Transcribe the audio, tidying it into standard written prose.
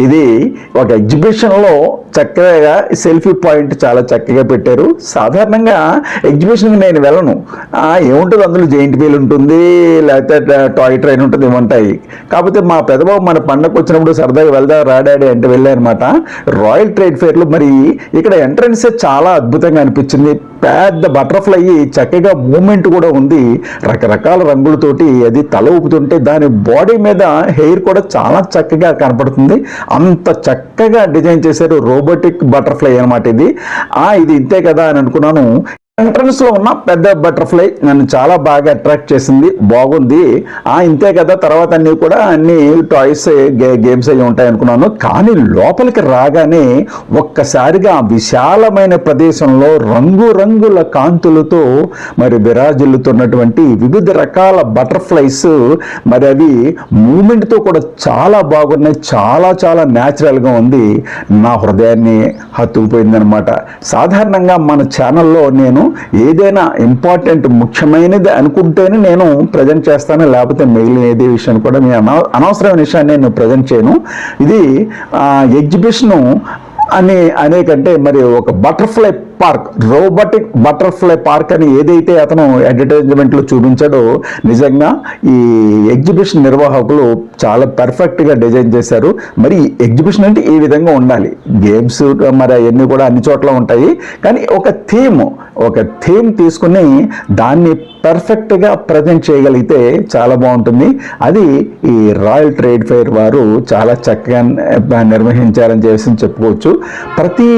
ఇది ఒక ఎగ్జిబిషన్లో చక్కగా సెల్ఫీ పాయింట్ చాలా చక్కగా పెట్టారు. సాధారణంగా ఎగ్జిబిషన్కి నేను వెళ్ళను, ఏముంటుంది అందులో జెయింట్ వీల్ ఉంటుంది, లేకపోతే టాయ్ ట్రైన్ ఉంటుంది, ఉంటాయి. కాకపోతే మా పెద్దబాబు మన పండగకు వచ్చినప్పుడు సరదాగా వెళ్దా రాడాడి అంటే వెళ్ళారనమాట. రాయల్ ట్రేడ్ ఫెయిర్లో మరి ఇక్కడ ఎంట్రన్స్ చాలా అద్భుతంగా అనిపించింది. పెద్ద బటర్ఫ్లై చక్కగా మూమెంట్ కూడా ఉంది, రకరకాల రంగులతోటి అది తల ఊపుతుంటే దాని బాడీ మీద హెయిర్ కూడా చాలా చక్కగా కనపడుతుంది. అంత చక్కగా డిజైన్ చేశారు. రోబోటిక్ బటర్ఫ్లై అనమాట ఇది. ఇది ఇంతే కదా అని అనుకున్నాను. ఎంట్రన్స్ లో ఉన్న పెద్ద బటర్ఫ్లై నన్ను చాలా బాగా అట్రాక్ట్ చేసింది, బాగుంది. ఇంతే కదా, తర్వాత అన్ని కూడా అన్ని టాయ్స్ గేమ్స్ అవి ఉంటాయి అనుకున్నాను. కానీ లోపలికి రాగానే ఒక్కసారిగా విశాలమైన ప్రదేశంలో రంగురంగుల కాంతులతో మరి విరాజిల్లుతున్నటువంటి వివిధ రకాల బటర్ఫ్లైస్, మరి అవి మూమెంట్తో కూడా చాలా బాగున్నాయి. చాలా చాలా న్యాచురల్గా ఉంది. నా హృదయాన్ని హత్తుకుపోయిందనమాట. సాధారణంగా మన ఛానల్లో నేను ఏదైనా ఇంపార్టెంట్ ముఖ్యమైనది అనుకుంటేనే నేను ప్రజెంట్ చేస్తాను, లేకపోతే మిగిలిన ఏదే విషయాన్ని కూడా మీ అనవసరమైన విషయాన్ని నేను ప్రజెంట్ చేయను. ఇది ఎగ్జిబిషను అనేకంటే మరి ఒక butterfly park, robotic butterfly park అని ఏదైతే అతను అడ్వర్టైజ్మెంట్లో చూపించాడో నిజంగా ఈ ఎగ్జిబిషన్ నిర్వాహకులు చాలా పర్ఫెక్ట్గా డిజైన్ చేశారు. మరి ఎగ్జిబిషన్ అంటే ఈ విధంగా ఉండాలి. గేమ్స్ మరి అవన్నీ కూడా అన్ని చోట్ల ఉంటాయి, కానీ ఒక థీమ్ తీసుకుని దాన్ని పర్ఫెక్ట్గా ప్రజెంట్ చేయగలిగితే చాలా బాగుంటుంది. అది ఈ రాయల్ ట్రేడ్ ఫెయిర్ వారు చాలా చక్కగా నిర్వహించారని చెప్పి చెప్పుకోవచ్చు. ప్రతి